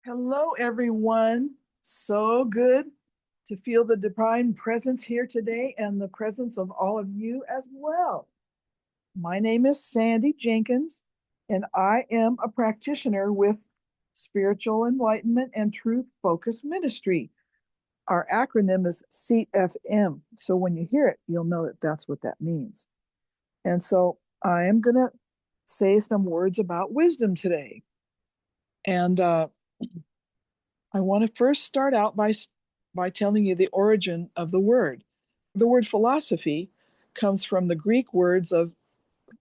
Hello, everyone. So good to feel the divine presence here today and the presence of all of you as well. My name is Sandy Jenkins, and I am a practitioner with Spiritual Enlightenment and Truth Focus Ministry. Our acronym is CFM. So when you hear it, you'll know that that's what that means. And so I am going to say some words about wisdom today. And I want to first start out by telling you the origin of the word. The word philosophy comes from the Greek words of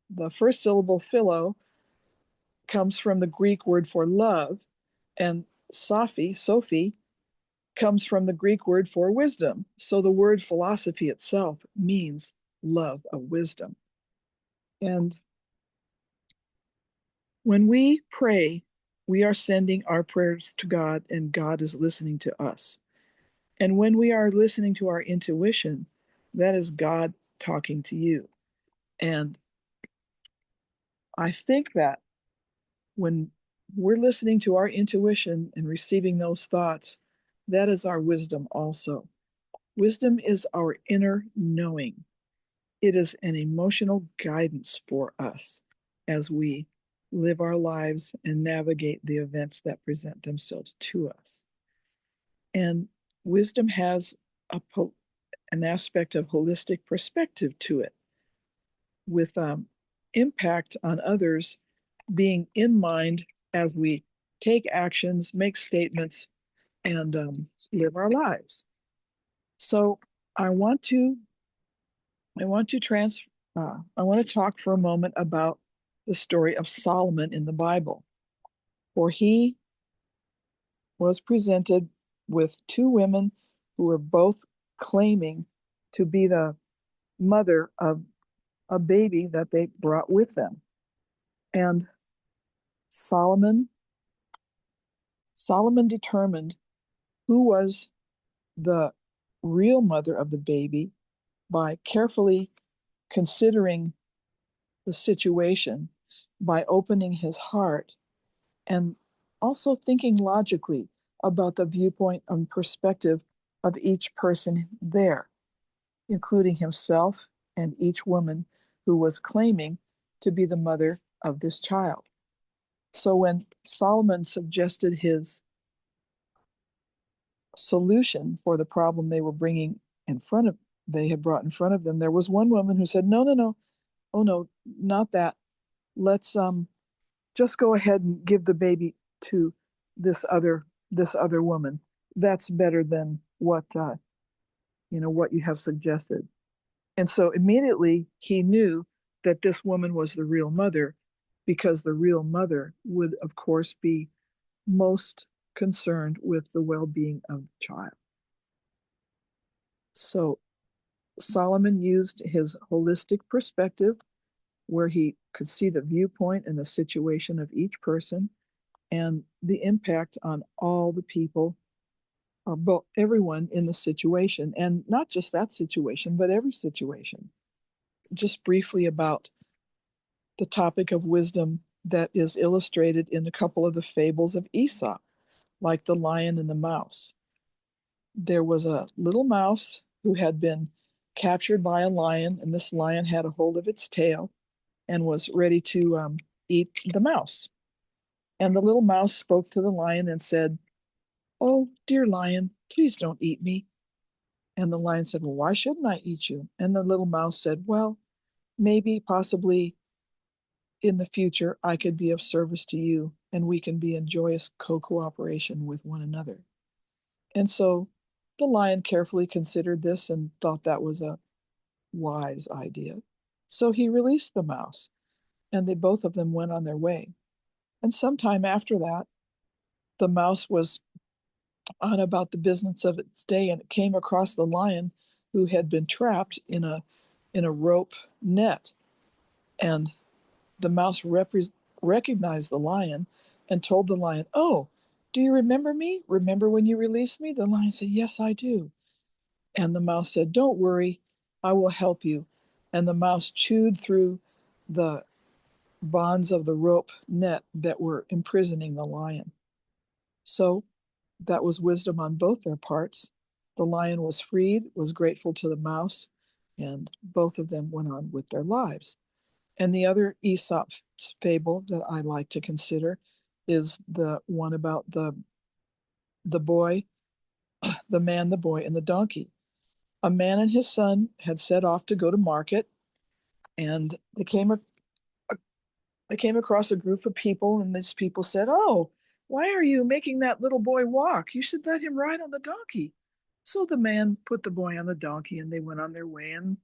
the first syllable philo comes from the Greek word for love, and Sophie, comes from the Greek word for wisdom. So the word philosophy itself means love of wisdom. And when we pray, we are sending our prayers to God, and God is listening to us. And when we are listening to our intuition, that is God talking to you. And I think that when we're listening to our intuition and receiving those thoughts, that is our wisdom also. Wisdom is our inner knowing. It is an emotional guidance for us as we live our lives and navigate the events that present themselves to us. And wisdom has an aspect of holistic perspective to it, with impact on others being in mind as we take actions, make statements, and live our lives. So I want to I want to trans I want to talk for a moment about the story of Solomon in the Bible, for he was presented with two women who were both claiming to be the mother of a baby that they brought with them. And Solomon Solomon determined who was the real mother of the baby by carefully considering the situation, by opening his heart, and also thinking logically about the viewpoint and perspective of each person there, including himself and each woman who was claiming to be the mother of this child. So when Solomon suggested his solution for the problem they had brought in front of them, there was one woman who said, no, oh no, not that. Let's just go ahead and give the baby to this other woman. That's better than what you have suggested. And so immediately he knew that this woman was the real mother, because the real mother would, of course, be most concerned with the well-being of the child. So Solomon used his holistic perspective, where he could see the viewpoint and the situation of each person and the impact on all the people, or everyone in the situation, and not just that situation, but every situation. Just briefly about the topic of wisdom that is illustrated in a couple of the fables of Aesop, like the lion and the mouse. There was a little mouse who had been captured by a lion, and this lion had a hold of its tail and was ready to eat the mouse. And the little mouse spoke to the lion and said, "Oh, dear lion, please don't eat me." And the lion said, "Well, why shouldn't I eat you?" And the little mouse said, "Well, maybe, possibly in the future, I could be of service to you, and we can be in joyous co-cooperation with one another." And so the lion carefully considered this and thought that was a wise idea. So he released the mouse, and they both of them went on their way. And sometime after that, the mouse was on about the business of its day, and it came across the lion, who had been trapped in a rope net. And the mouse recognized the lion and told the lion, "Oh, do you remember me? Remember when you released me?" The lion said, "Yes, I do." And the mouse said, "Don't worry, I will help you." And the mouse chewed through the bonds of the rope net that were imprisoning the lion. So that was wisdom on both their parts. The lion was freed, was grateful to the mouse, and both of them went on with their lives. And the other Aesop fable that I like to consider is the one about the boy, the man, the boy, and the donkey. A man and his son had set off to go to market, and they came across a group of people, and these people said, "Oh, why are you making that little boy walk? You should let him ride on the donkey." So the man put the boy on the donkey, and they went on their way. And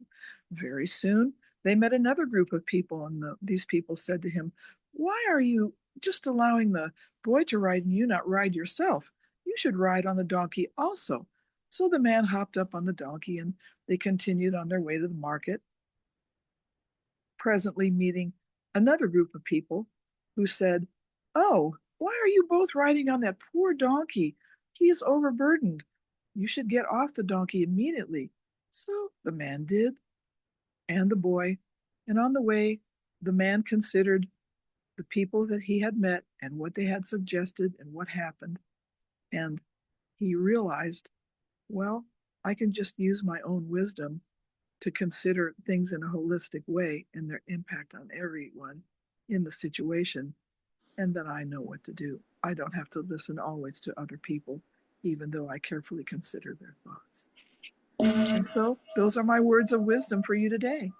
very soon they met another group of people, and these people said to him, "Why are you just allowing the boy to ride and you not ride yourself? You should ride on the donkey also." So the man hopped up on the donkey, and they continued on their way to the market, presently meeting another group of people who said, "Oh, why are you both riding on that poor donkey? He is overburdened. You should get off the donkey immediately." So the man did, and the boy. And on the way, the man considered the people that he had met and what they had suggested and what happened. And he realized, well, I can just use my own wisdom to consider things in a holistic way and their impact on everyone in the situation, and then I know what to do. I don't have to listen always to other people, even though I carefully consider their thoughts. And so, those are my words of wisdom for you today.